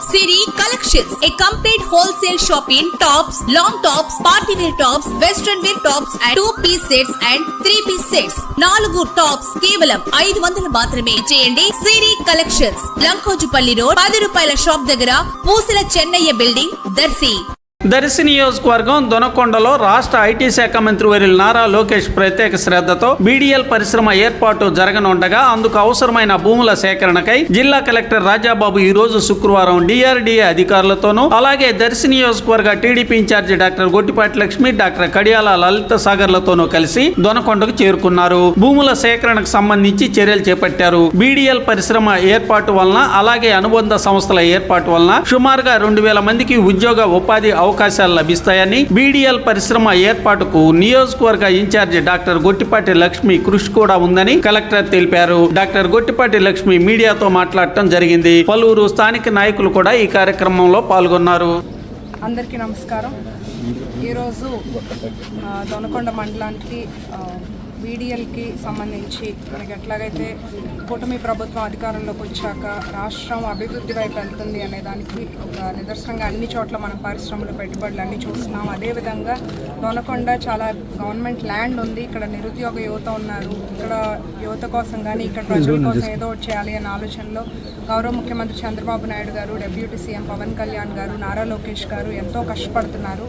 Siri Collections, a complete wholesale shop in tops, long tops, party wear tops, western wear tops and 2-piece sets and 3-piece sets. 4 tops కేవలం 500 మాత్రమే. చేయండి సిరి collections, లంకోజుపల్లి road, 10 రూపాయల shop దగ్గర, పూసల Chennaiah building, Darsi. Darsi నియోజకవర్గం దొనకొండలో రాష్ట్ర IT శాఖ మంత్రి వర్యులు నారా లోకేష్ ప్రత్యేక శ్రద్ధతో బీడీఎల్ పరిశ్రమ ఏర్పాటు జరగనుండగా అందుకు అవసరమైన భూముల సేకరణకై జిల్లా కలెక్టర్ రాజాబాబు ఈ రోజు శుక్రవారం డిఆర్డీఏ అధికారులతోనూ అలాగే దర్శి నియోజకవర్గ TDP incharge doctor Gottipati Lakshmi, doctor Kadiyala Lalitha సాగర్లతోనూ కలిసి దొనకొండకు చేరుకున్నారు. భూముల సేకరణకు సంబంధించి చర్యలు చేపట్టారు. బీడీఎల్ పరిశ్రమ ఏర్పాటు వలన అలాగే అనుబంధ సంస్థల ఏర్పాటు వలన సుమారుగా 2000 మందికి ఉద్యోగ ఉపాధి అవకాశాలు లభిస్తాయని, బీడీఎల్ పరిశ్రమ ఏర్పాటుకు నియోజకవర్గ ఇన్ఛార్జి డాక్టర్ గొట్టిపాటి లక్ష్మి కృషి కూడా ఉందని కలెక్టర్ తెలిపారు. డాక్టర్ గొట్టిపాటి లక్ష్మి మీడియాతో మాట్లాడటం జరిగింది. పలువురు స్థానిక నాయకులు కూడా ఈ కార్యక్రమంలో పాల్గొన్నారు. అందరికీ నమస్కారం. ఈరోజు దొనకొండ మండలానికి బీడీఎల్కి సంబంధించి మనకి ఎట్లాగైతే కూటమి ప్రభుత్వం అధికారంలోకి వచ్చాక రాష్ట్రం అభివృద్ధి వైపు వెళ్తుంది అనే దానికి ఒక నిదర్శనంగా అన్ని చోట్ల మనం పరిశ్రమలు, పెట్టుబడులు అన్నీ చూస్తున్నాం. అదేవిధంగా దొనకొండ చాలా గవర్నమెంట్ ల్యాండ్ ఉంది. ఇక్కడ నిరుద్యోగ యువత ఉన్నారు. ఇక్కడ యువత కోసం కానీ ఇక్కడ ప్రజల కోసం ఏదో చేయాలి అనే ఆలోచనలో గౌరవ ముఖ్యమంత్రి చంద్రబాబు నాయుడు గారు, డిప్యూటీ సీఎం పవన్ కళ్యాణ్ గారు, నారా లోకేష్ గారు ఎంతో కష్టపడుతున్నారు.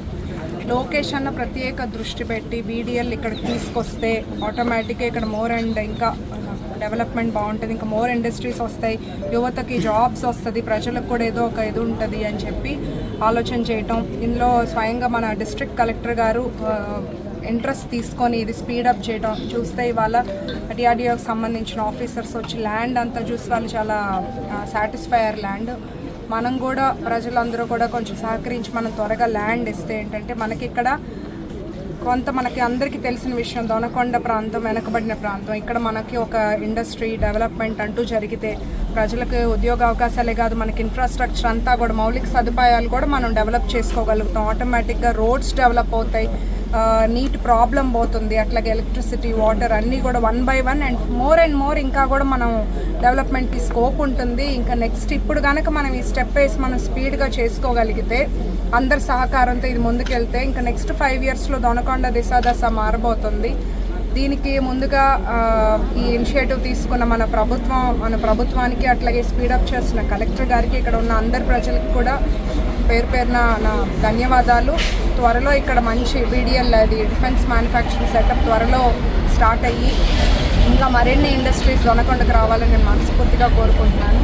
లోకేష్ అన్న ప్రత్యేక దృష్టి పెట్టి బీడీఎల్ ఇక్కడికి తీసుకొస్తే ఆటోమేటిక్గా ఇక్కడ మోర్ అండ్ ఇంకా డెవలప్మెంట్ బాగుంటుంది, ఇంకా మోర్ ఇండస్ట్రీస్ వస్తాయి, యువతకి జాబ్స్ వస్తుంది, ప్రజలకు కూడా ఏదో ఒక ఇది ఉంటుంది అని చెప్పి ఆలోచన చేయటం. ఇందులో స్వయంగా మన డిస్ట్రిక్ట్ కలెక్టర్ గారు ఇంట్రెస్ట్ తీసుకొని ఇది స్పీడప్ చేయడం చూస్తే ఇవాళ డిఆర్డీఓకి సంబంధించిన ఆఫీసర్స్ వచ్చి ల్యాండ్ అంతా చూసి వాళ్ళు చాలా సాటిస్ఫైయర్ ల్యాండ్. మనం కూడా ప్రజలందరూ కూడా కొంచెం సహకరించి మనం త్వరగా ల్యాండ్ ఇస్తే ఏంటంటే మనకి ఇక్కడ మనకి అందరికీ తెలిసిన విషయం, దొనకొండ ప్రాంతం వెనకబడిన ప్రాంతం. ఇక్కడ మనకి ఒక ఇండస్ట్రీ డెవలప్మెంట్ అంటూ జరిగితే ప్రజలకు ఉద్యోగ అవకాశాలే కాదు, మనకి ఇన్ఫ్రాస్ట్రక్చర్ అంతా కూడా మౌలిక సదుపాయాలు కూడా మనం డెవలప్ చేసుకోగలుగుతాం. ఆటోమేటిక్గా రోడ్స్ డెవలప్ అవుతాయి, నీటి ప్రాబ్లం పోతుంది, అట్లాగే ఎలక్ట్రిసిటీ, వాటర్ అన్నీ కూడా 1 by 1 అండ్ మోర్ ఇంకా కూడా మనం డెవలప్మెంట్కి స్కోప్ ఉంటుంది. ఇంకా నెక్స్ట్ ఇప్పుడు కనుక మనం ఈ స్టెప్ వేసి మనం స్పీడ్గా చేసుకోగలిగితే అందరి సహకారంతో ఇది ముందుకెళ్తే ఇంకా నెక్స్ట్ 5 yearsలో దొనకొండ దశ మారబోతుంది. దీనికి ముందుగా ఈ ఇనిషియేటివ్ తీసుకున్న మన ప్రభుత్వానికి అట్లాగే స్పీడప్ చేస్తున్న కలెక్టర్ గారికి, ఇక్కడ ఉన్న అందరి ప్రజలకు కూడా పేరున నా ధన్యవాదాలు. త్వరలో ఇక్కడ మంచి బీడీఎల్ అది డిఫెన్స్ మ్యానుఫ్యాక్చరింగ్ సెటప్ త్వరలో స్టార్ట్ అయ్యి ఇంకా మరిన్ని ఇండస్ట్రీస్ దొనకొండకు రావాలని నేను మనస్ఫూర్తిగా కోరుకుంటున్నాను.